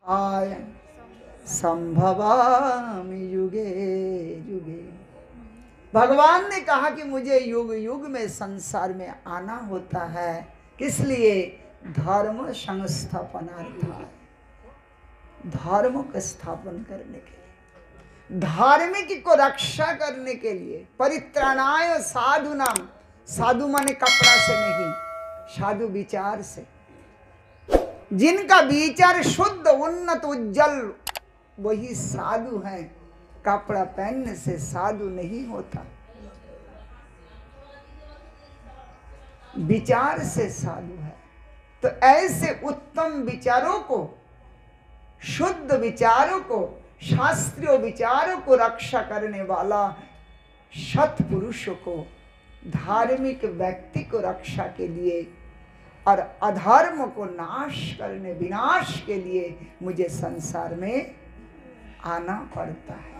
आय संभवामि युगे युगे। भगवान ने कहा कि मुझे युग युग में संसार में आना होता है। किस लिए? धर्म संस्थापनार्थाय, धर्म का स्थापन करने के लिए, धार्मिक को रक्षा करने के लिए। परित्राणाय साधुनाम, साधु माने कपड़ा से नहीं, साधु विचार से। जिनका विचार शुद्ध उन्नत उज्जवल वही साधु हैं। कपड़ा पहनने से साधु नहीं होता, विचार से साधु है। तो ऐसे उत्तम विचारों को, शुद्ध विचारों को, शास्त्रीय विचारों को रक्षा करने वाला सत्पुरुष को, धार्मिक व्यक्ति को रक्षा के लिए और अधर्म को नाश करने, विनाश के लिए मुझे संसार में आना पड़ता है।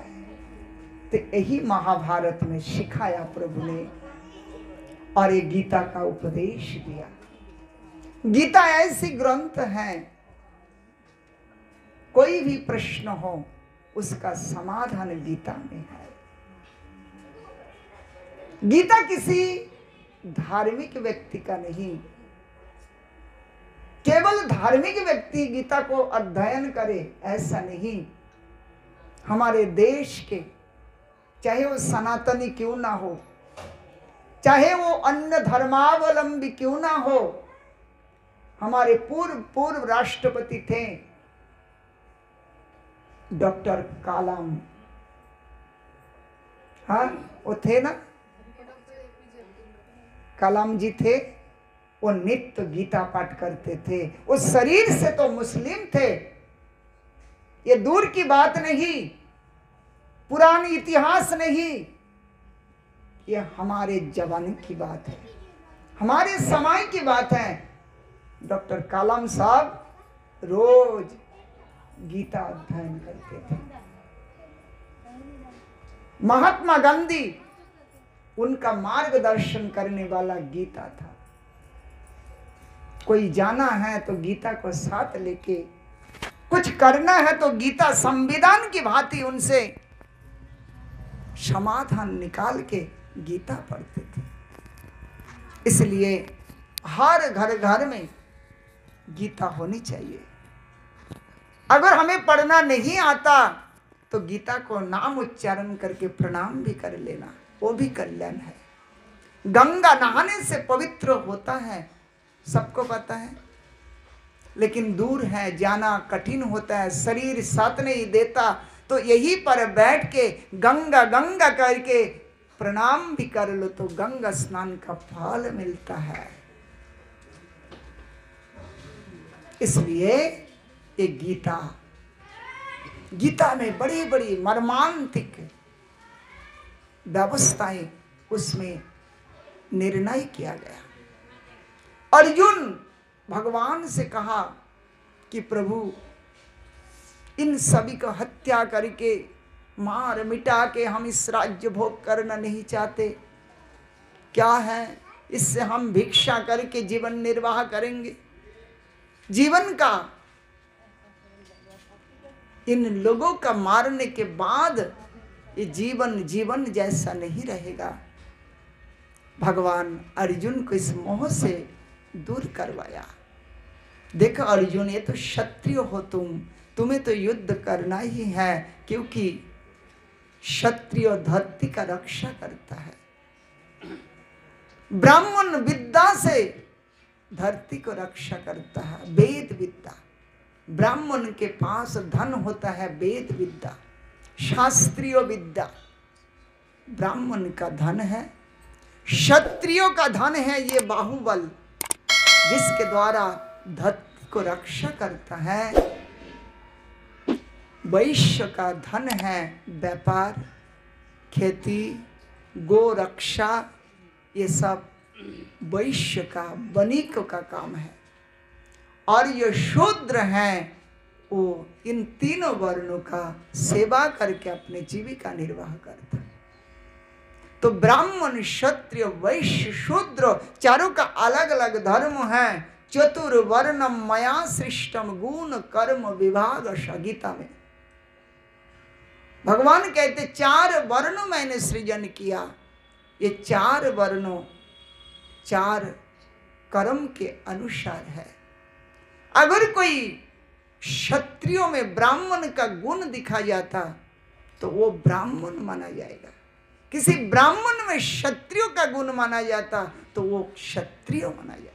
तो यही महाभारत में सिखाया प्रभु ने और ये गीता का उपदेश दिया। गीता ऐसी ग्रंथ है, कोई भी प्रश्न हो उसका समाधान गीता में है। गीता किसी धार्मिक व्यक्ति का नहीं, केवल धार्मिक व्यक्ति गीता को अध्ययन करे ऐसा नहीं। हमारे देश के, चाहे वो सनातनी क्यों ना हो, चाहे वो अन्य धर्मावलंबी क्यों ना हो, हमारे पूर्व राष्ट्रपति थे डॉक्टर कलाम, हाँ वो थे ना, कलाम जी थे। वो नित्य गीता पाठ करते थे। वो शरीर से तो मुस्लिम थे, ये दूर की बात नहीं, पुरानी इतिहास नहीं, ये हमारे जमाने की बात है, हमारे समय की बात है। डॉक्टर कलाम साहब रोज गीता अध्ययन करते थे। महात्मा गांधी, उनका मार्गदर्शन करने वाला गीता था। कोई जाना है तो गीता को साथ लेके, कुछ करना है तो गीता संविधान की भांति उनसे समाधान निकाल के गीता पढ़ते थे। इसलिए हर घर घर में गीता होनी चाहिए। अगर हमें पढ़ना नहीं आता तो गीता को नाम उच्चारण करके प्रणाम भी कर लेना, वो भी कल्याण है। गंगा नहाने से पवित्र होता है, सबको पता है, लेकिन दूर है, जाना कठिन होता है, शरीर साथ नहीं देता। तो यहीं पर बैठ के गंगा गंगा करके प्रणाम भी कर लो तो गंगा स्नान का फल मिलता है। इसलिए ये गीता में बड़ी बड़ी मर्मांतिक व्यवस्थाएं उसमें निर्णय किया गया। अर्जुन भगवान से कहा कि प्रभु इन सभी को हत्या करके, मार मिटा के हम इस राज्य भोग करना नहीं चाहते। क्या है, इससे हम भिक्षा करके जीवन निर्वाह करेंगे। जीवन का, इन लोगों का मारने के बाद ये जीवन जैसा नहीं रहेगा। भगवान अर्जुन को इस मोह से दूर करवाया। देखो अर्जुन, ये तो क्षत्रिय हो तुम्हें तो युद्ध करना ही है, क्योंकि क्षत्रिय धरती का रक्षा करता है। ब्राह्मण विद्या से धरती को रक्षा करता है, वेद विद्या। ब्राह्मण के पास धन होता है, वेद विद्या, शास्त्रीय विद्या ब्राह्मण का धन है। क्षत्रियों का धन है ये बाहुबल, जिसके द्वारा धरती को रक्षा करता है। वैश्य का धन है व्यापार, खेती, गो रक्षा, ये सब वैश्य का, वणिक का काम है। और ये शूद्र हैं, वो इन तीनों वर्णों का सेवा करके अपने जीविका निर्वाह करता है। तो ब्राह्मण, क्षत्रिय, वैश्य, शूद्र, चारों का अलग अलग धर्म है। चतुर्वर्णम मया सृष्टम गुण कर्म विभाग। गीता में भगवान कहते 4 वर्ण मैंने सृजन किया। ये 4 वर्णों 4 कर्म के अनुसार है। अगर कोई क्षत्रियों में ब्राह्मण का गुण दिखा जाता तो वो ब्राह्मण माना जाएगा। किसी ब्राह्मण में क्षत्रियों का गुण माना जाता तो वो क्षत्रिय माना जाता।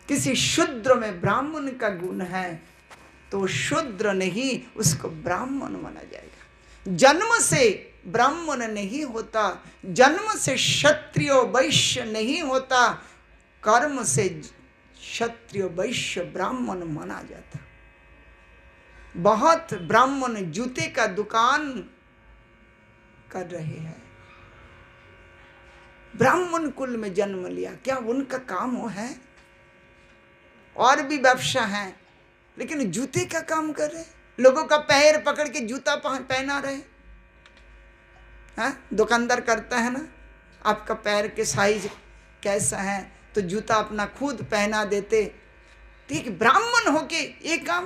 किसी शूद्र में ब्राह्मण का गुण है तो शूद्र नहीं, उसको ब्राह्मण माना जाएगा। जन्म से ब्राह्मण नहीं होता, जन्म से क्षत्रिय वैश्य नहीं होता, कर्म से क्षत्रिय वैश्य ब्राह्मण माना जाता। बहुत ब्राह्मण जूते का दुकान कर रहे हैं, ब्राह्मण कुल में जन्म लिया, क्या उनका काम वो है? और भी व्यवसाय है लेकिन जूते का काम कर रहे, लोगों का पैर पकड़ के जूता पहना रहे हैं। दुकानदार करता है ना, आपका पैर के साइज कैसा है तो जूता अपना खुद पहना देते। ठीक ब्राह्मण होके ये काम,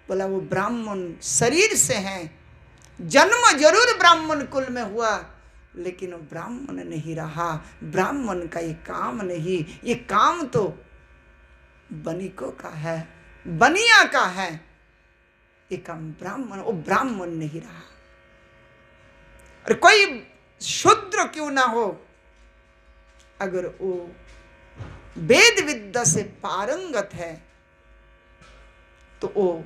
बोला वो ब्राह्मण शरीर से है, जन्म जरूर ब्राह्मण कुल में हुआ लेकिन वो ब्राह्मण नहीं रहा। ब्राह्मण का ये काम नहीं, ये काम तो बनिकों का है, बनिया का है, ये काम ब्राह्मण, वो ब्राह्मण नहीं रहा। और कोई शूद्र क्यों ना हो, अगर वो वेद विद्या से पारंगत है तो वो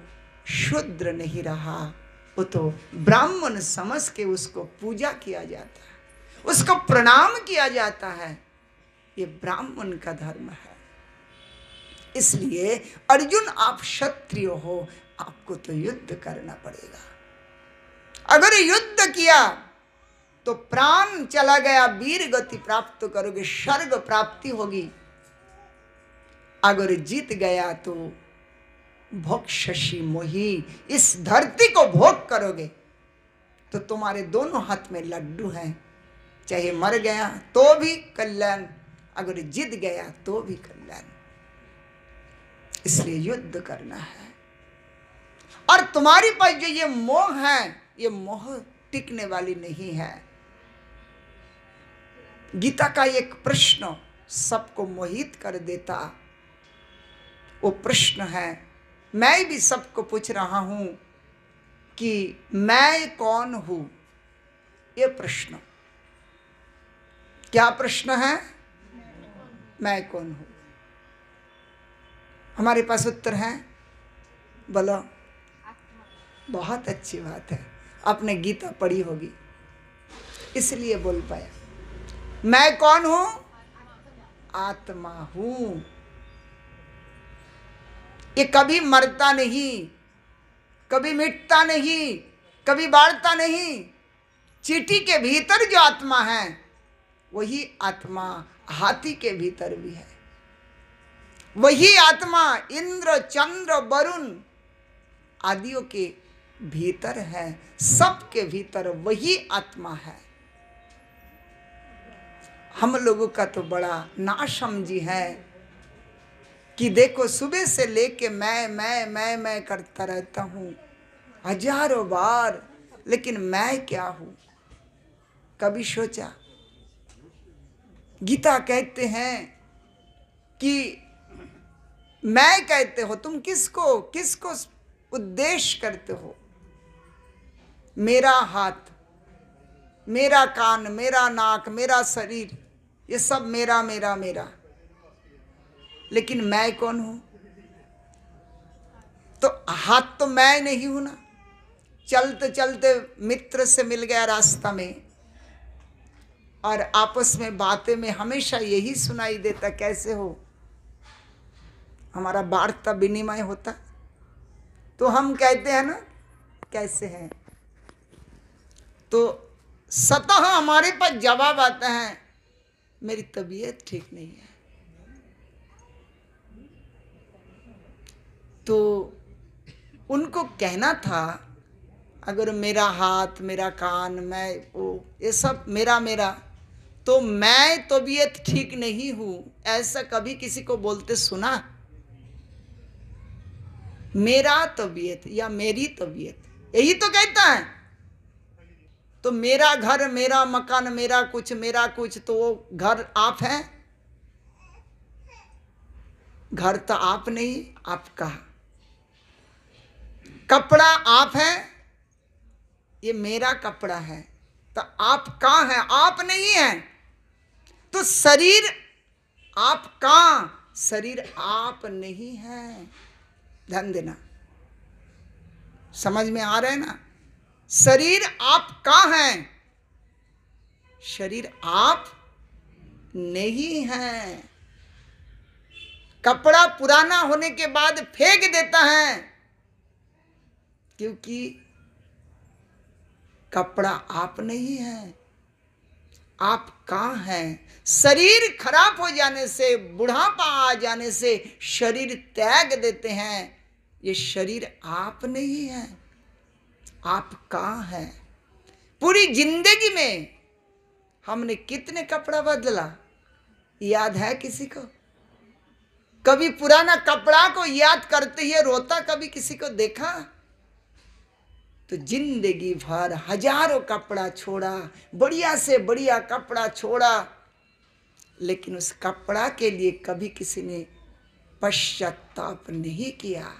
शूद्र नहीं रहा, वो तो ब्राह्मण समझ के उसको पूजा किया जाता है, उसको प्रणाम किया जाता है। ये ब्राह्मण का धर्म है। इसलिए अर्जुन आप क्षत्रिय हो, आपको तो युद्ध करना पड़ेगा। अगर युद्ध किया तो प्राण चला गया, वीर गति प्राप्त करोगे, स्वर्ग प्राप्ति होगी। अगर जीत गया तो भोक्ष्यसि मोहि, इस धरती को भोग करोगे। तो तुम्हारे दोनों हाथ में लड्डू हैं, चाहे मर गया तो भी कल्याण, अगर जीत गया तो भी कल्याण। इसलिए युद्ध करना है। और तुम्हारी पास जो ये मोह है, ये मोह टिकने वाली नहीं है। गीता का एक प्रश्न सबको मोहित कर देता, वो प्रश्न है, मैं भी सबको पूछ रहा हूं कि मैं कौन हूं। ये प्रश्न, क्या प्रश्न है? मैं कौन हूं। हमारे पास उत्तर है, बोलो। बहुत अच्छी बात है, आपने गीता पढ़ी होगी इसलिए बोल पाया। मैं कौन हूं? आत्मा हूं। ये कभी मरता नहीं, कभी मिटता नहीं, कभी बढ़ता नहीं। चींटी के भीतर जो आत्मा है वही आत्मा हाथी के भीतर भी है। वही आत्मा इंद्र चंद्र वरुण आदियों के भीतर है, सबके भीतर वही आत्मा है। हम लोगों का तो बड़ा नासमझी है कि देखो सुबह से लेके मैं करता रहता हूँ हजारों बार, लेकिन मैं क्या हूँ? कभी सोचा? गीता कहते हैं कि मैं कहते हो, तुम किसको किसको उद्देश्य करते हो? मेरा हाथ, मेरा कान, मेरा नाक, मेरा शरीर, ये सब मेरा मेरा मेरा। लेकिन मैं कौन हूं? तो हाथ तो मैं नहीं हूं ना। चलते चलते मित्र से मिल गया रास्ता में और आपस में बातें में हमेशा यही सुनाई देता, कैसे हो? हमारा वार्ता विनिमय होता तो हम कहते हैं ना कैसे हैं, तो सतह हमारे पास जवाब आता है मेरी तबीयत ठीक नहीं है। तो उनको कहना था अगर मेरा हाथ, मेरा कान, मैं वो ये सब मेरा मेरा, तो मैं तबीयत ठीक नहीं हूं, ऐसा कभी किसी को बोलते सुना? मेरा तबीयत या मेरी तबीयत, यही तो कहता है। तो मेरा घर, मेरा मकान, मेरा कुछ, तो वो घर आप हैं? घर तो आप नहीं, आपका। कपड़ा आप है, ये मेरा कपड़ा है, तो आप कहाँ है? आप नहीं है। तो शरीर आप कहाँ? शरीर आप नहीं है। ध्यान देना, समझ में आ रहा है ना? शरीर आप कहाँ है? शरीर आप नहीं है। कपड़ा पुराना होने के बाद फेंक देता है, क्योंकि कपड़ा आप नहीं है। आप कहाँ हैं? शरीर खराब हो जाने से, बुढ़ापा आ जाने से शरीर त्याग देते हैं। ये शरीर आप नहीं है। आप कहाँ हैं? पूरी जिंदगी में हमने कितने कपड़ा बदला, याद है किसी को? कभी पुराना कपड़ा को याद करते ही रोता कभी किसी को देखा? तो जिंदगी भर हजारों कपड़ा छोड़ा, बढ़िया से बढ़िया कपड़ा छोड़ा, लेकिन उस कपड़ा के लिए कभी किसी ने पश्चाताप नहीं किया।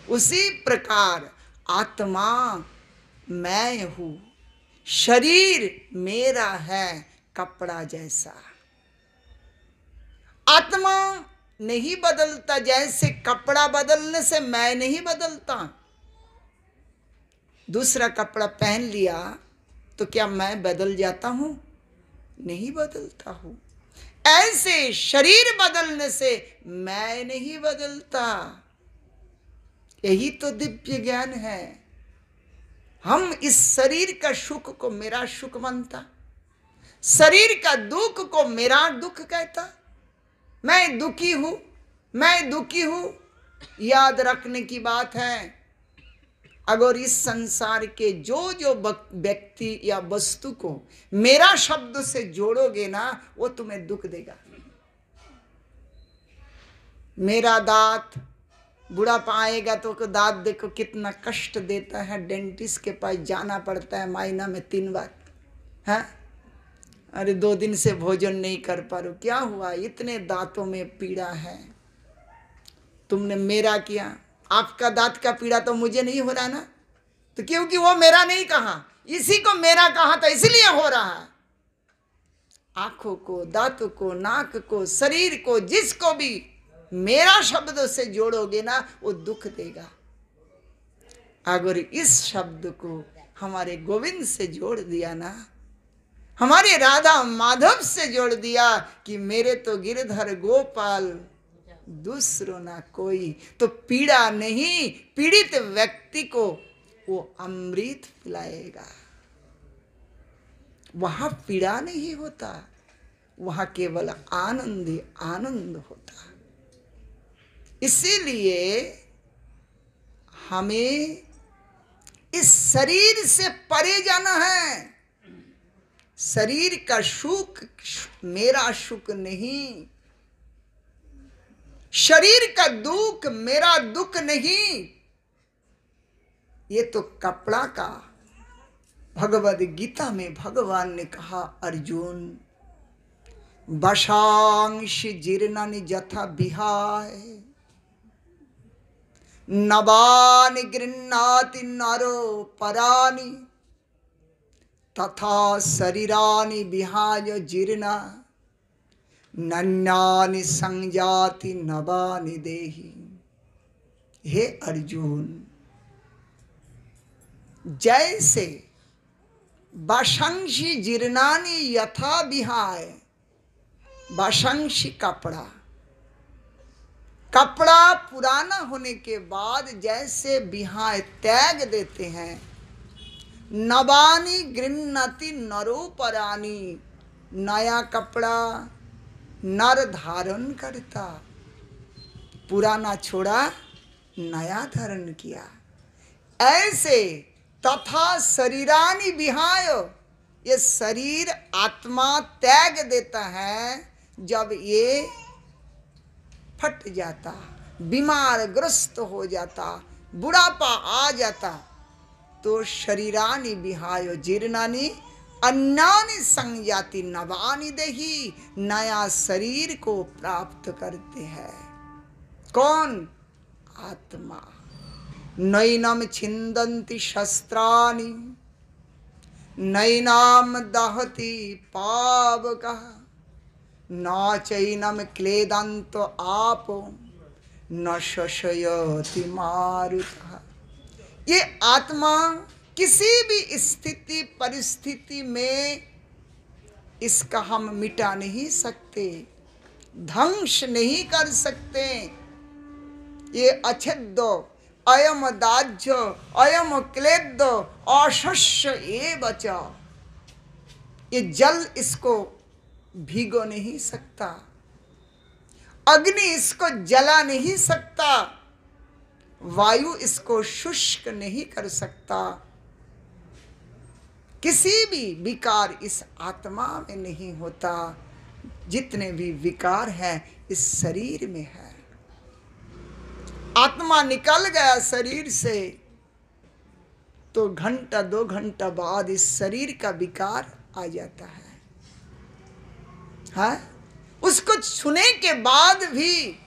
उसी प्रकार आत्मा मैं हूं, शरीर मेरा है, कपड़ा जैसा। आत्मा नहीं बदलता, जैसे कपड़ा बदलने से मैं नहीं बदलता। दूसरा कपड़ा पहन लिया तो क्या मैं बदल जाता हूं? नहीं बदलता हूं। ऐसे शरीर बदलने से मैं नहीं बदलता। यही तो दिव्य ज्ञान है। हम इस शरीर का सुख को मेरा सुख मानता, शरीर का दुख को मेरा दुख कहता। मैं दुखी हूं, मैं दुखी हूं। याद रखने की बात है, अगर इस संसार के जो जो व्यक्ति या वस्तु को मेरा शब्द से जोड़ोगे ना, वो तुम्हें दुख देगा। मेरा दांत, बुढ़ापा आएगा तो दांत देखो कितना कष्ट देता है, डेंटिस्ट के पास जाना पड़ता है महीना में 3 बार। है, अरे 2 दिन से भोजन नहीं कर पा रहे, क्या हुआ? इतने दांतों में पीड़ा है। तुमने मेरा किया, आपका दांत का पीड़ा तो मुझे नहीं हो रहा ना, तो क्योंकि वो मेरा नहीं कहा, इसी को मेरा कहा तो इसलिए हो रहा है। आंखों को, दांतों को, नाक को, शरीर को, जिसको भी मेरा शब्द से जोड़ोगे ना, वो दुख देगा। अगर इस शब्द को हमारे गोविंद से जोड़ दिया ना, हमारे राधा माधव से जोड़ दिया कि मेरे तो गिरधर गोपाल दूसरो ना कोई, तो पीड़ा नहीं, पीड़ित व्यक्ति को वो अमृत पिलाएगा। वहां पीड़ा नहीं होता, वहां केवल आनंद ही आनंद होता। इसीलिए हमें इस शरीर से परे जाना है। शरीर का सुख मेरा सुख नहीं, शरीर का दुख मेरा दुख नहीं। ये तो कपड़ा का। भगवद गीता में भगवान ने कहा, अर्जुन वशांश जीर्णानि जथा विहाय नवानि गृह्णाति नरो परानि तथा शरीरानि विहाय जीर्णा नन्यानि संजाति नवानि देहि। हे अर्जुन, जैसे वशंसी जीर्णानि यथा विहाय, वशंसी कपड़ा, कपड़ा पुराना होने के बाद जैसे विहाय त्याग देते हैं, नवानि गृह्णाति नरोपरानि, नया कपड़ा नर धारण करता, पुराना छोड़ा नया धारण किया। ऐसे तथा शरीरानि विहाय, ये शरीर आत्मा त्याग देता है जब ये फट जाता, बीमार ग्रस्त हो जाता, बुढ़ापा आ जाता, तो शरीरानि विहाय जीर्णानि अन्यानि संयाति नवानि देहि, नया शरीर को प्राप्त करते हैं। कौन? आत्मा। नैनम छिन्दन्ति शस्त्राणि नैनाम दहति पावकः न चैनम क्लेदन्तो आपो न शशयति मारुतः। ये आत्मा किसी भी स्थिति परिस्थिति में इसका हम मिटा नहीं सकते, ध्वंस नहीं कर सकते। ये अछेद्य, अयम दाज्य, अयम क्लेद, अशस्य एव च। ये जल इसको भिगो नहीं सकता, अग्नि इसको जला नहीं सकता, वायु इसको शुष्क नहीं कर सकता। किसी भी विकार इस आत्मा में नहीं होता। जितने भी विकार हैं इस शरीर में है। आत्मा निकल गया शरीर से तो घंटा 2 घंटा बाद इस शरीर का विकार आ जाता है। हाँ? उसको छूने के बाद भी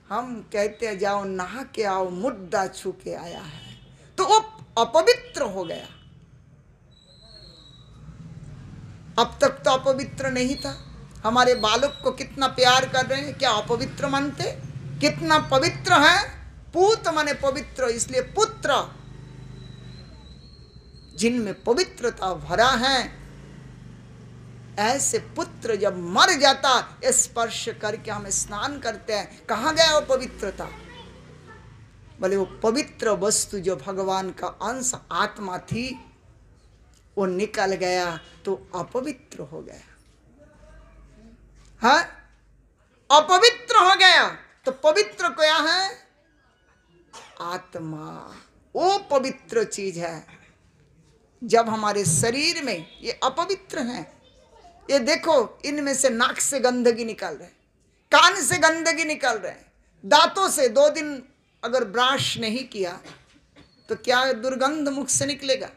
हम कहते हैं जाओ नहा के आओ, मुद्दा छू के आया है, तो वो अपवित्र हो गया। अब तक तो अपवित्र नहीं था। हमारे बालक को कितना प्यार कर रहे हैं, क्या अपवित्र मानते? कितना पवित्र है। पूत माने पवित्र, इसलिए पुत्र। जिनमें पवित्रता भरा है, ऐसे पुत्र जब मर जाता, स्पर्श करके हम स्नान करते हैं, कहाँ गया वो पवित्रता? बोले वो पवित्र वस्तु जो भगवान का अंश आत्मा थी वो निकल गया तो अपवित्र हो गया। हाँ, अपवित्र हो गया तो पवित्र क्या है? आत्मा। वो पवित्र चीज है। जब हमारे शरीर में ये अपवित्र हैं, ये देखो इनमें से नाक से गंदगी निकल रहे, कान से गंदगी निकल रहे, दांतों से 2 दिन अगर ब्रश नहीं किया तो क्या दुर्गंध मुख से निकलेगा?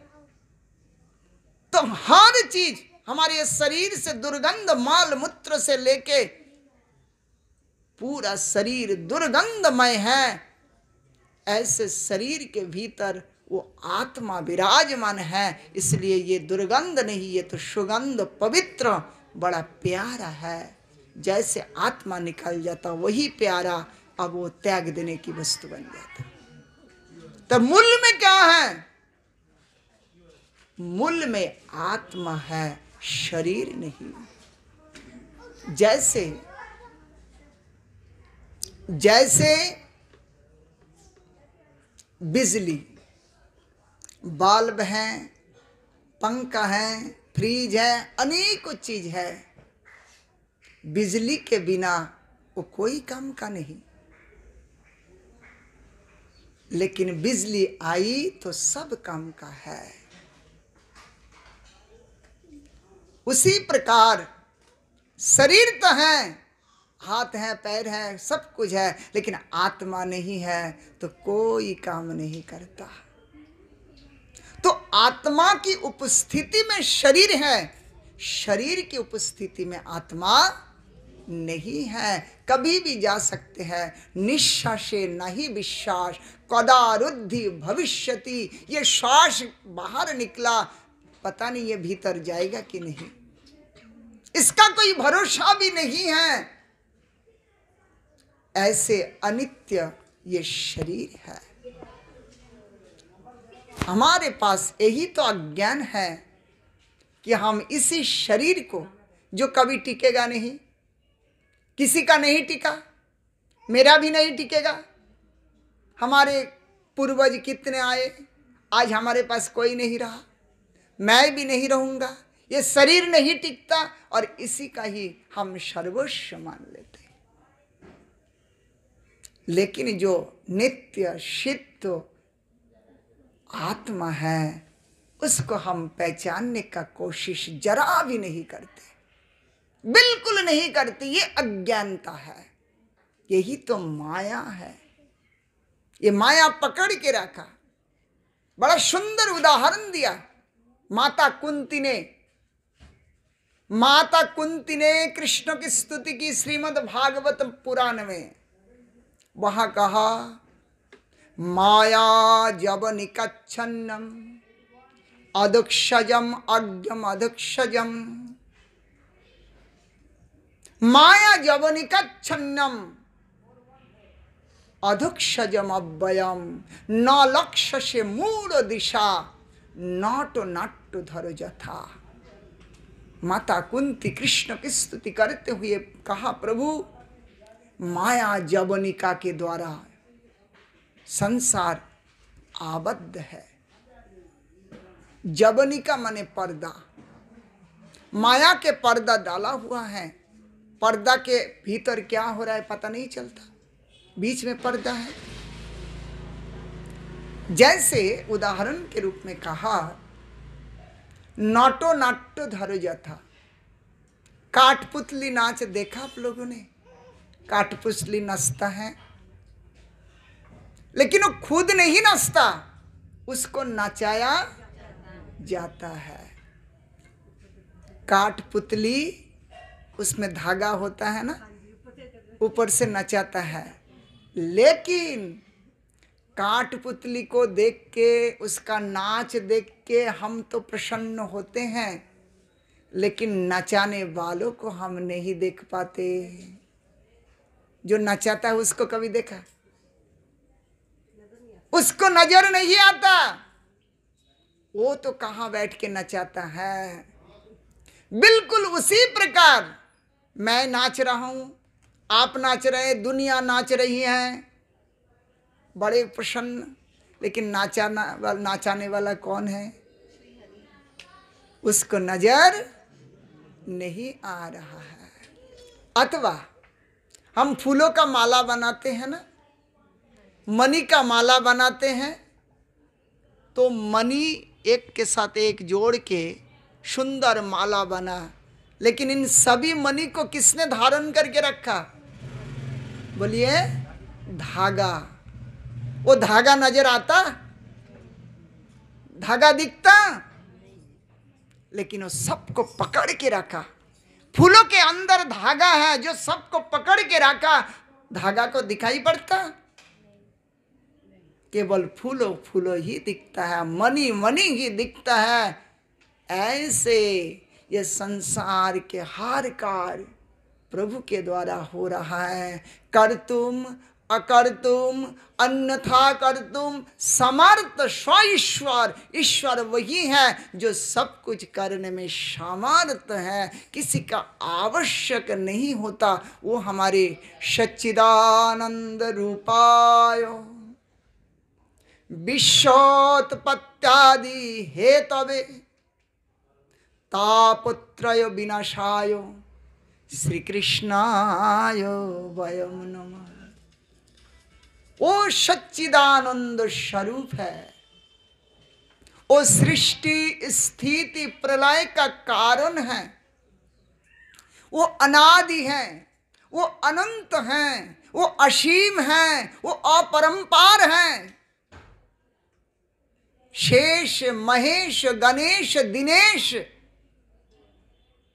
तो हर चीज हमारे शरीर से दुर्गंध, माल मूत्र से लेके पूरा शरीर दुर्गंधमय है। ऐसे शरीर के भीतर वो आत्मा विराजमान है, इसलिए ये दुर्गंध नहीं, ये तो सुगंध पवित्र बड़ा प्यारा है। जैसे आत्मा निकल जाता वही प्यारा, अब वो त्याग देने की वस्तु बन जाता। तो मूल में क्या है? मूल में आत्मा है, शरीर नहीं। जैसे जैसे बिजली, बल्ब है, पंखा है, फ्रिज है, अनेकों चीज है। बिजली के बिना वो कोई काम का नहीं, लेकिन बिजली आई तो सब काम का है। उसी प्रकार शरीर तो है, हाथ है, पैर है, सब कुछ है, लेकिन आत्मा नहीं है तो कोई काम नहीं करता। तो आत्मा की उपस्थिति में शरीर है, शरीर की उपस्थिति में आत्मा नहीं है। कभी भी जा सकते हैं। निश्वासे नहीं विश्वास, कदा रुद्धि भविष्यति। ये श्वास बाहर निकला, पता नहीं ये भीतर जाएगा कि नहीं, इसका कोई भरोसा भी नहीं है। ऐसे अनित्य ये शरीर है। हमारे पास यही तो अज्ञान है कि हम इसी शरीर को, जो कभी टिकेगा नहीं, किसी का नहीं टिका, मेरा भी नहीं टिकेगा। हमारे पूर्वज कितने आए, आज हमारे पास कोई नहीं रहा, मैं भी नहीं रहूंगा। ये शरीर नहीं टिकता और इसी का ही हम सर्वस्व मान लेते। लेकिन जो नित्य सिद्ध आत्मा है उसको हम पहचानने का कोशिश जरा भी नहीं करते, बिल्कुल नहीं करते। ये अज्ञानता है, यही तो माया है। ये माया पकड़ के रखा। बड़ा सुंदर उदाहरण दिया माता कुंती ने कृष्ण की स्तुति की श्रीमद् भागवत पुराण में। वहां कहा, माया जवनिकच्छन्नम अधुक्षजम अज्ञम अधुक्षजम, माया जवनिकच्छन्नम अधुक्षजम अव्ययम न लक्ष्य से मूढ़ दिशा नाटो नाट्य धर जथा। माता कुंती कृष्ण की स्तुति करते हुए कहा, प्रभु माया जवनिका के द्वारा संसार आबद्ध है। जवनिका माने पर्दा, माया के पर्दा डाला हुआ है। पर्दा के भीतर क्या हो रहा है पता नहीं चलता, बीच में पर्दा है। जैसे उदाहरण के रूप में कहा, नाटो नाट्य धरो जथा। काठपुतली नाच देखा आप लोगों ने? काठपुतली नाचता है, लेकिन वो खुद नहीं नाचता, उसको नचाया जाता है। काठपुतली, उसमें धागा होता है ना, ऊपर से नचाता है। लेकिन काठपुतली को देख के, उसका नाच देख के हम तो प्रसन्न होते हैं, लेकिन नचाने वालों को हम नहीं देख पाते। जो नचाता है उसको कभी देखा? उसको नजर नहीं आता। वो तो कहाँ बैठ के नचाता है। बिल्कुल उसी प्रकार मैं नाच रहा हूं, आप नाच रहे हैं, दुनिया नाच रही है, बड़े प्रसन्न, लेकिन नाचाने वाला कौन है? उसको नजर नहीं आ रहा है। अथवा हम फूलों का माला बनाते हैं ना, मणि का माला बनाते हैं, तो मणि एक के साथ एक जोड़ के सुंदर माला बना, लेकिन इन सभी मणि को किसने धारण करके रखा? बोलिए, धागा। वो धागा नजर आता? धागा दिखता? लेकिन वो सबको पकड़ के रखा। फूलों के अंदर धागा है जो सबको पकड़ के रखा। धागा को दिखाई पड़ता? केवल फूलो फूलो ही दिखता है, मणि मणि ही दिखता है। ऐसे ये संसार के हर कार्य प्रभु के द्वारा हो रहा है। कर्तुम अकर्तुम अन्यथा कर्तुम समर्थ स्वईश्वर। ईश्वर वही है जो सब कुछ करने में समर्थ है, किसी का आवश्यक नहीं होता। वो हमारे सच्चिदानंद रूपाय विश्वोत्पत्त्यादि हेतवे तापत्रय विनाशाय श्री कृष्णाय वयम नमः। वो सच्चिदानंद स्वरूप है, वो सृष्टि स्थिति प्रलय का कारण है, वो अनादि है, वो अनंत है, वो असीम है, वो अपरंपार है। शेष महेश गणेश दिनेश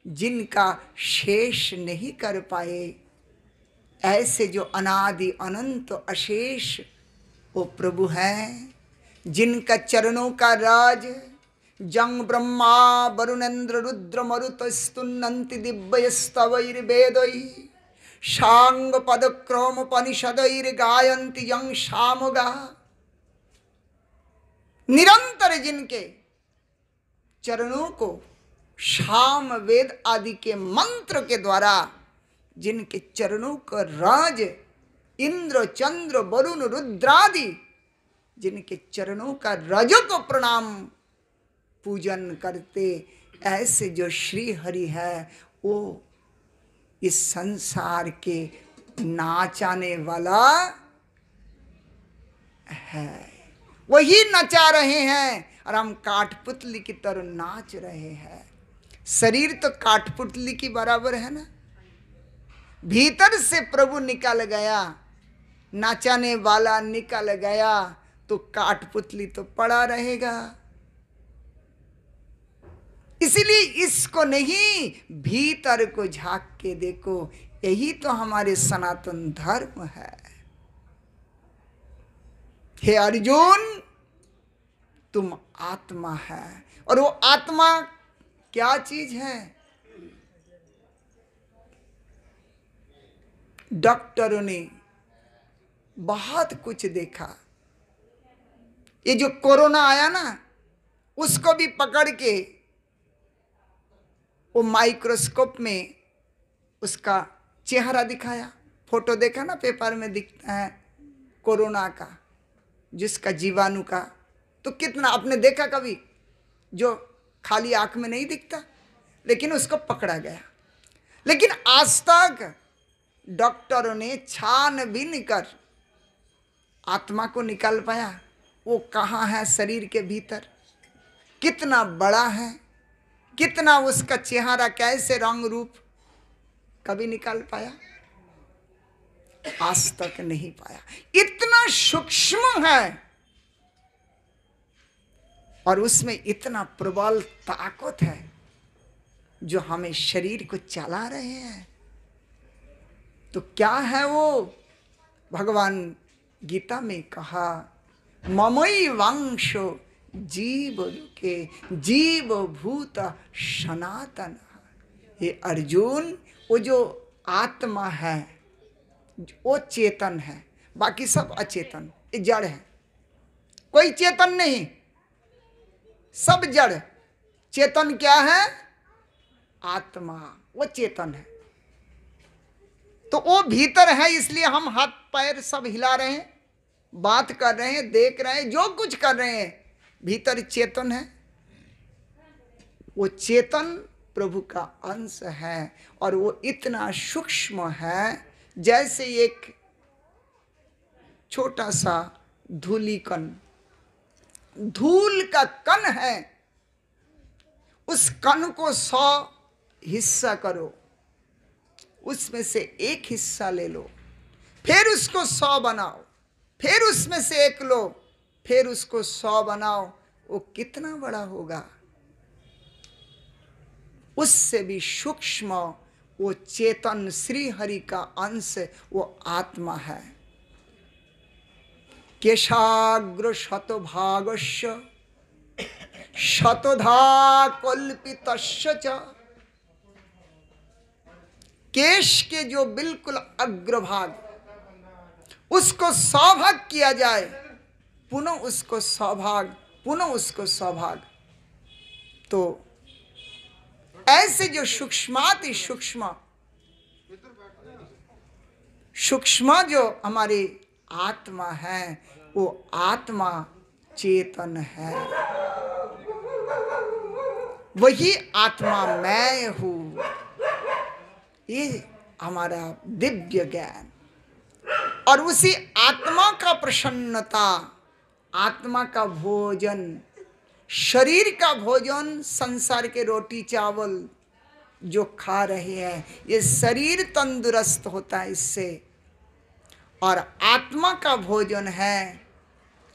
जिनका शेष नहीं कर पाए, ऐसे जो अनादि अनंत अशेष वो प्रभु हैं, जिनका चरणों का राज जंग ब्रह्मा वरुणेन्द्र रुद्र मरुत स्तुन्नन्ति दिव्यस्तवैर्वेदै सांग पदक्रम उपनिषदैर गायन्ति यं सामुगा। निरंतर जिनके चरणों को साम वेद आदि के मंत्र के द्वारा, जिनके चरणों का राज इंद्र चंद्र वरुण रुद्रादि, जिनके चरणों का रजो को प्रणाम पूजन करते, ऐसे जो श्री हरि है वो इस संसार के नाचाने वाला है। वही नचा रहे हैं। और हम काठपुतली की तरह नाच रहे हैं। शरीर तो काठपुतली की बराबर है ना। भीतर से प्रभु निकल गया, नाचाने वाला निकल गया, तो काठपुतली तो पड़ा रहेगा। इसीलिए इसको नहीं, भीतर को झांक के देखो। यही तो हमारे सनातन धर्म है। हे अर्जुन, तुम आत्मा है। और वो आत्मा क्या चीज है? डॉक्टरों ने बहुत कुछ देखा। ये जो कोरोना आया ना, उसको भी पकड़ के वो माइक्रोस्कोप में उसका चेहरा दिखाया। फोटो देखा ना, पेपर में दिखता है कोरोना का, जिसका जीवाणु का। तो कितना आपने देखा कभी? जो खाली आंख में नहीं दिखता, लेकिन उसको पकड़ा गया। लेकिन आज तक डॉक्टरों ने छानबीन कर आत्मा को निकाल पाया वो कहाँ है शरीर के भीतर, कितना बड़ा है, कितना उसका चेहरा, कैसे रंग रूप, कभी निकाल पाया? आज तक नहीं पाया। इतना सूक्ष्म है और उसमें इतना प्रबल ताकत है जो हमें शरीर को चला रहे हैं। तो क्या है वो? भगवान गीता में कहा, ममई वंशो जीव के जीव भूत सनातन। ये अर्जुन, वो जो आत्मा है वो चेतन है, बाकी सब अचेतन, ये जड़ है। कोई चेतन नहीं, सब जड़। चेतन क्या है? आत्मा, वो चेतन है। तो वो भीतर है, इसलिए हम हाथ पैर सब हिला रहे हैं, बात कर रहे हैं, देख रहे हैं, जो कुछ कर रहे हैं, भीतर चेतन है। वो चेतन प्रभु का अंश है और वो इतना सूक्ष्म है जैसे एक छोटा सा धूली कण, धूल का कण है। उस कण को 100 हिस्सा करो, उसमें से एक हिस्सा ले लो, फिर उसको 100 बनाओ, फिर उसमें से एक लो, फिर उसको 100 बनाओ, वो कितना बड़ा होगा? उससे भी सूक्ष्म वो चेतन श्री हरि का अंश, वो आत्मा है। केशाग्र शतभागस्य शतधा कल्पितस्य च। केश के जो बिल्कुल अग्रभाग, उसको 100 भाग किया जाए, पुनः उसको 100 भाग, पुनः उसको 100 भाग। तो ऐसे जो सूक्ष्माति सूक्ष्म सूक्ष्म जो हमारी आत्मा है, वो आत्मा चेतन है। वही आत्मा मैं हूं। ये हमारा दिव्य ज्ञान और उसी आत्मा का प्रसन्नता, आत्मा का भोजन, शरीर का भोजन, संसार के रोटी चावल जो खा रहे हैं, ये शरीर तंदुरुस्त होता है इससे। और आत्मा का भोजन है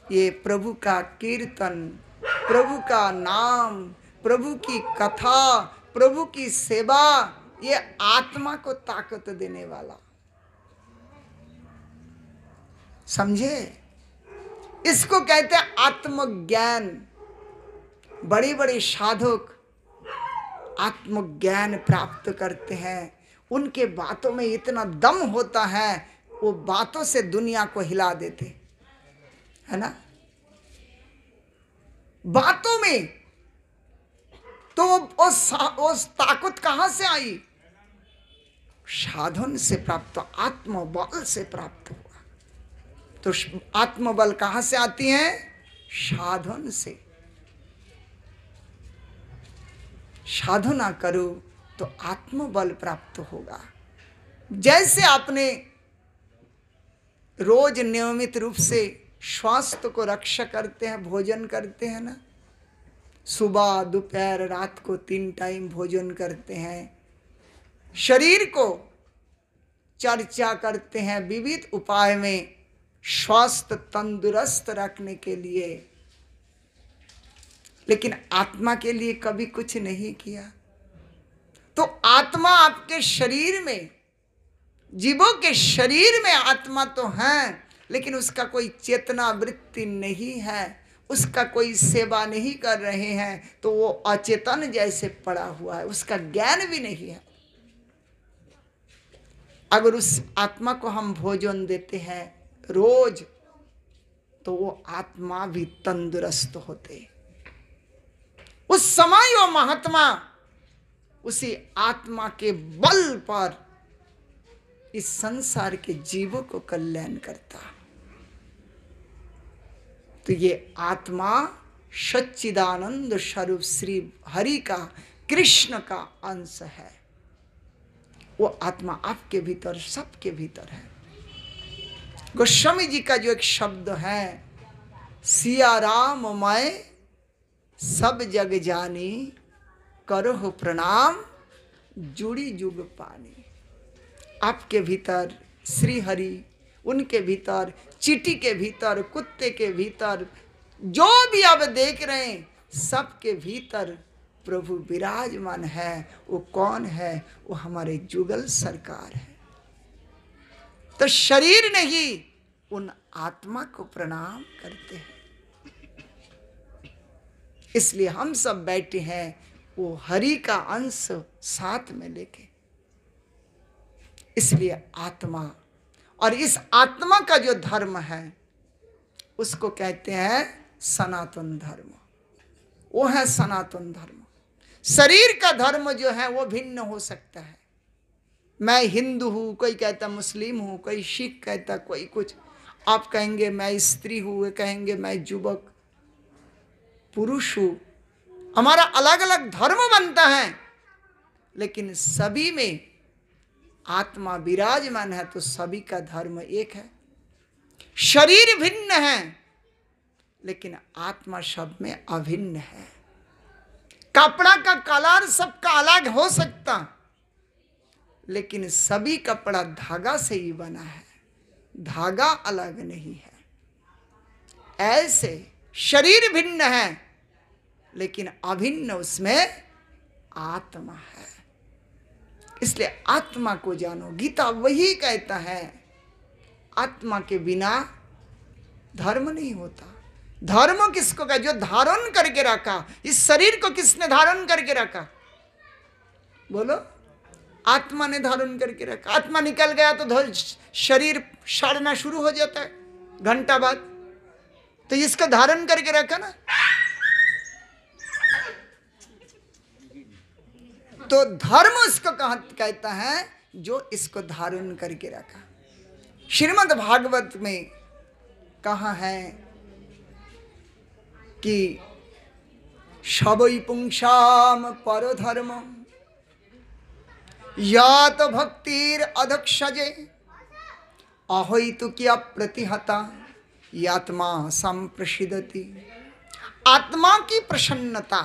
ये प्रभु का कीर्तन, प्रभु का नाम, प्रभु की कथा, प्रभु की सेवा। ये आत्मा को ताकत देने वाला, समझे? इसको कहते हैं आत्मज्ञान। बड़े बड़े साधक आत्मज्ञान प्राप्त करते हैं, उनके बातों में इतना दम होता है, वो बातों से दुनिया को हिला देते है ना, बातों में। तो उस ताकत कहां से आई? साधन से प्राप्त, आत्मबल से प्राप्त हुआ। तो आत्मबल कहां से आती है? साधन से। साधना करो तो आत्मबल प्राप्त होगा। जैसे आपने रोज नियमित रूप से स्वास्थ्य को रक्षा करते हैं, भोजन करते हैं ना, सुबह दोपहर रात को 3 टाइम भोजन करते हैं, शरीर को चर्चा करते हैं विविध उपाय में स्वस्थ तंदुरुस्त रखने के लिए, लेकिन आत्मा के लिए कभी कुछ नहीं किया। तो आत्मा आपके शरीर में, जीवों के शरीर में आत्मा तो है, लेकिन उसका कोई चेतना वृत्ति नहीं है, उसका कोई सेवा नहीं कर रहे हैं, तो वो अचेतन जैसे पड़ा हुआ है, उसका ज्ञान भी नहीं है। अगर उस आत्मा को हम भोजन देते हैं रोज, तो वो आत्मा भी तंदुरुस्त होते। उस समय वो महात्मा उसी आत्मा के बल पर इस संसार के जीवों को कल्याण करता। तो ये आत्मा सच्चिदानंद स्वरूप श्री हरि का, कृष्ण का अंश है। वो आत्मा आपके भीतर, सबके भीतर है। गोस्वामी जी का जो एक शब्द है, सिया राम मैं सब जग जानी, करो प्रणाम जुड़ी जुग पानी। आपके भीतर श्री हरि, उनके भीतर चींटी के भीतर, कुत्ते के भीतर, जो भी आप देख रहे हैं, सबके भीतर प्रभु विराजमान है। वो कौन है? वो हमारे जुगल सरकार है। तो शरीर नहीं, उन आत्मा को प्रणाम करते हैं। इसलिए हम सब बैठे हैं वो हरि का अंश साथ में लेके। इसलिए आत्मा, और इस आत्मा का जो धर्म है उसको कहते हैं सनातन धर्म। वो है सनातन धर्म। शरीर का धर्म जो है वो भिन्न हो सकता है। मैं हिंदू हूँ, कोई कहता मुस्लिम हूँ, कोई सिख कहता, कोई कुछ। आप कहेंगे मैं स्त्री हूँ, वे कहेंगे मैं युवक पुरुष हूँ। हमारा अलग अलग धर्म बनता है, लेकिन सभी में आत्मा विराजमान है, तो सभी का धर्म एक है। शरीर भिन्न है, लेकिन आत्मा सब में अभिन्न है। कपड़ा का कलर सबका अलग हो सकता, लेकिन सभी कपड़ा धागा से ही बना है, धागा अलग नहीं है। ऐसे शरीर भिन्न है, लेकिन अभिन्न उसमें आत्मा है। इसलिए आत्मा को जानो। गीता वही कहता है, आत्मा के बिना धर्म नहीं होता। धर्म किसको कहे? जो धारण करके रखा। इस शरीर को किसने धारण करके रखा? बोलो। आत्मा ने धारण करके रखा। आत्मा निकल गया तो शरीर सड़ना शुरू हो जाता है घंटा बाद। तो इसको धारण करके रखा ना। तो धर्म उसको कहता है जो इसको धारण करके रखा। श्रीमद् भागवत में कहा है कि सबई पुंसाम परो धर्म यात भक्तिर अधक्षजे अहोइतु किया प्रतिहता यात्मा संप्रसिदति। आत्मा की प्रसन्नता,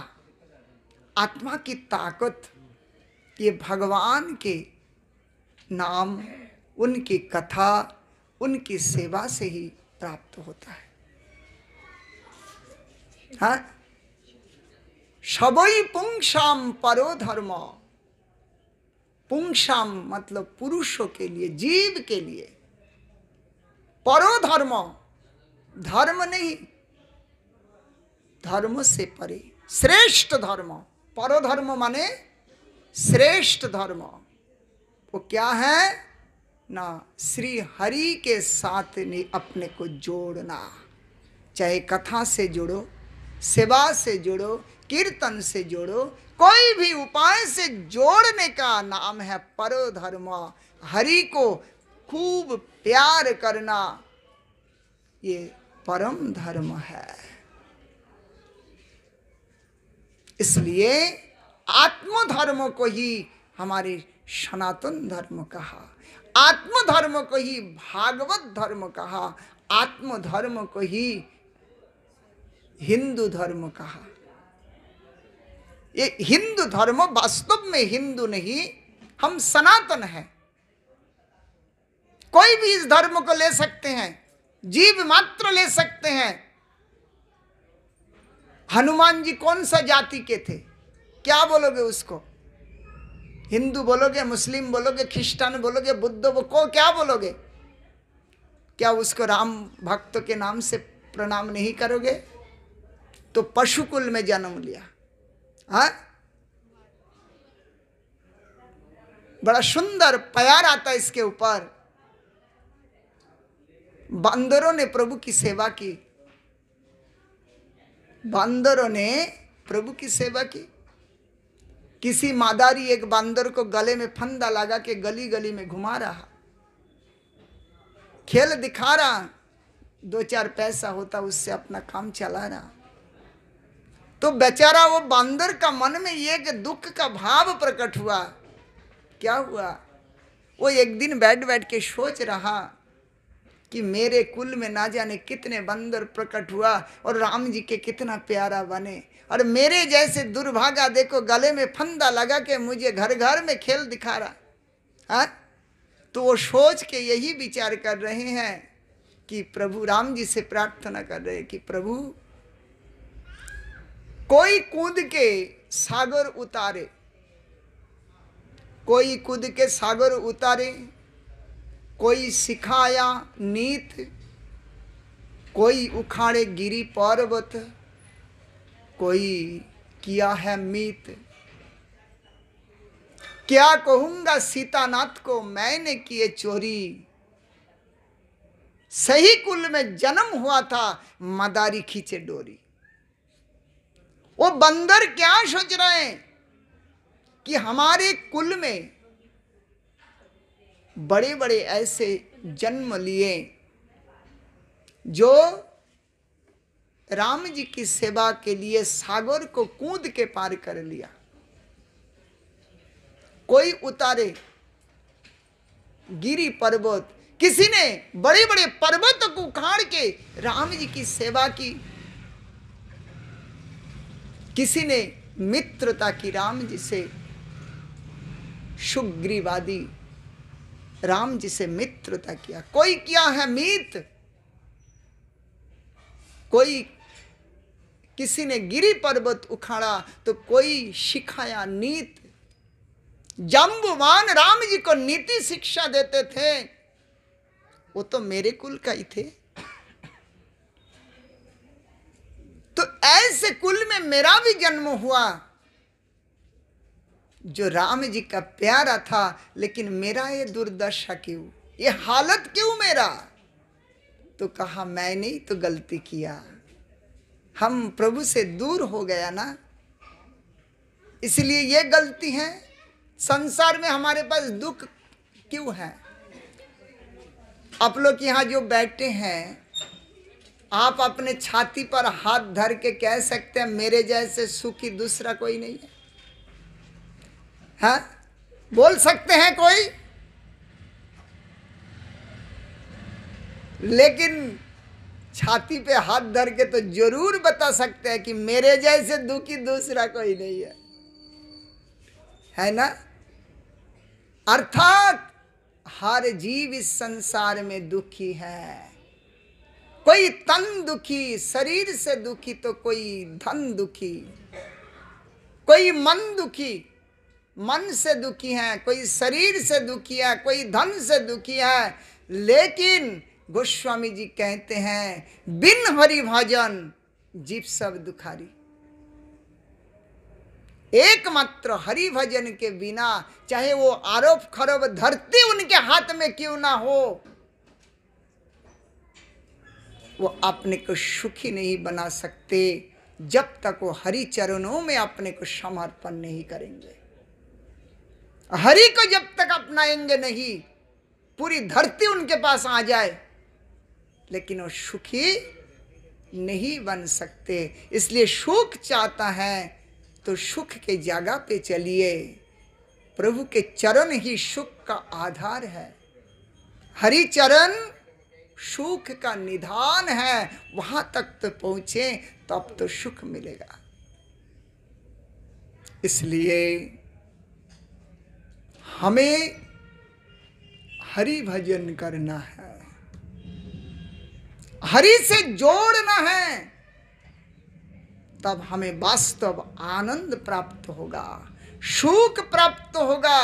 आत्मा की ताकत, ये भगवान के नाम, उनकी कथा, उनकी सेवा से ही प्राप्त होता है। हाँ, सबई पुंसाम परो धर्म। पुंसाम मतलब पुरुषों के लिए, जीव के लिए। परो धर्म, धर्म नहीं, धर्म से परे, श्रेष्ठ धर्म। परो धर्म माने श्रेष्ठ धर्म। वो क्या है ना? श्री हरि के साथ अपने को जोड़ना। चाहे कथा से जोड़ो, सेवा से जोड़ो, कीर्तन से जोड़ो, कोई भी उपाय से जोड़ने का नाम है परो धर्म। हरि को खूब प्यार करना, ये परम धर्म है। इसलिए आत्मधर्म को ही हमारे सनातन धर्म कहा, आत्मधर्म को ही भागवत धर्म कहा, आत्मधर्म को ही हिंदू धर्म कहा। ये हिंदू धर्म वास्तव में हिंदू नहीं, हम सनातन हैं। कोई भी इस धर्म को ले सकते हैं, जीव मात्र ले सकते हैं। हनुमान जी कौन सा जाति के थे? क्या बोलोगे उसको? हिंदू बोलोगे, मुस्लिम बोलोगे, क्रिश्चियन बोलोगे, बुद्ध को क्या बोलोगे? क्या उसको राम भक्त के नाम से प्रणाम नहीं करोगे? तो पशु कुल में जन्म लिया। हाँ, बड़ा सुंदर प्यार आता है इसके ऊपर। बांदरों ने प्रभु की सेवा की, बांदरों ने प्रभु की सेवा की। किसी मादारी एक बांदर को गले में फंदा लगा के गली गली में घुमा रहा, खेल दिखा रहा, 2-4 पैसा होता उससे अपना काम चला रहा। तो बेचारा वो बांदर का मन में एक दुख का भाव प्रकट हुआ। क्या हुआ? वो एक दिन बैठ के सोच रहा कि मेरे कुल में ना जाने कितने बंदर प्रकट हुआ और राम जी के कितना प्यारा बने, और मेरे जैसे दुर्भागा देखो गले में फंदा लगा के मुझे घर घर में खेल दिखा रहा। हाँ, तो वो सोच के यही विचार कर रहे हैं कि प्रभु राम जी से प्रार्थना कर रहे हैं कि प्रभु कोई कूद के सागर उतारे, कोई कूद के सागर उतारे, कोई सिखाया नीत, कोई उखाड़े गिरी पर्वत, कोई किया है मीत। क्या कहूंगा सीतानाथ को मैंने किए चोरी, सही कुल में जन्म हुआ था मदारी खींचे डोरी। वो बंदर क्या सोच रहे हैं कि हमारे कुल में बड़े बड़े ऐसे जन्म लिए जो राम जी की सेवा के लिए सागर को कूद के पार कर लिया। कोई उतारे गिरी पर्वत, किसी ने बड़े बड़े पर्वत को उखाड़ के राम जी की सेवा की, किसी ने मित्रता की राम जी से, सुग्रीवादी राम जी से मित्रता किया। कोई किया है मीत, कोई किसी ने गिरी पर्वत उखाड़ा, तो कोई सिखाया नीत। जाम्बुवान राम जी को नीति शिक्षा देते थे, वो तो मेरे कुल का ही थे। तो ऐसे कुल में मेरा भी जन्म हुआ जो राम जी का प्यारा था, लेकिन मेरा ये दुर्दशा क्यों, ये हालत क्यों मेरा? तो कहा मैंने ही तो गलती किया, हम प्रभु से दूर हो गया ना, इसलिए ये गलती है। संसार में हमारे पास दुख क्यों है? आप लोग यहाँ जो बैठे हैं, आप अपने छाती पर हाथ धर के कह सकते हैं मेरे जैसे सुखी दूसरा कोई नहीं है? हाँ, बोल सकते हैं कोई? लेकिन छाती पे हाथ धर के तो जरूर बता सकते हैं कि मेरे जैसे दुखी दूसरा कोई नहीं है ना? अर्थात हर जीव इस संसार में दुखी है। कोई तन दुखी, शरीर से दुखी, तो कोई धन दुखी, कोई मन दुखी, मन से दुखी है, कोई शरीर से दुखी है, कोई धन से दुखी है। लेकिन गोस्वामी जी कहते हैं बिन हरि भजन जीव सब दुखारी। एकमात्र हरि भजन के बिना, चाहे वो आरोप खरोब धरती उनके हाथ में क्यों ना हो, वो अपने को सुखी नहीं बना सकते जब तक वो हरि चरणों में अपने को समर्पण नहीं करेंगे। हरि को जब तक अपनाएंगे नहीं, पूरी धरती उनके पास आ जाए, लेकिन वो सुखी नहीं बन सकते। इसलिए सुख चाहता है तो सुख के जगह पे चलिए। प्रभु के चरण ही सुख का आधार है। हरि चरण सुख का निधान है। वहां तक तो पहुंचे तब तो सुख मिलेगा। इसलिए हमें हरि भजन करना है, हरि से जोड़ना है, तब हमें वास्तव आनंद प्राप्त होगा, सुख प्राप्त होगा।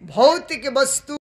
भौतिक वस्तु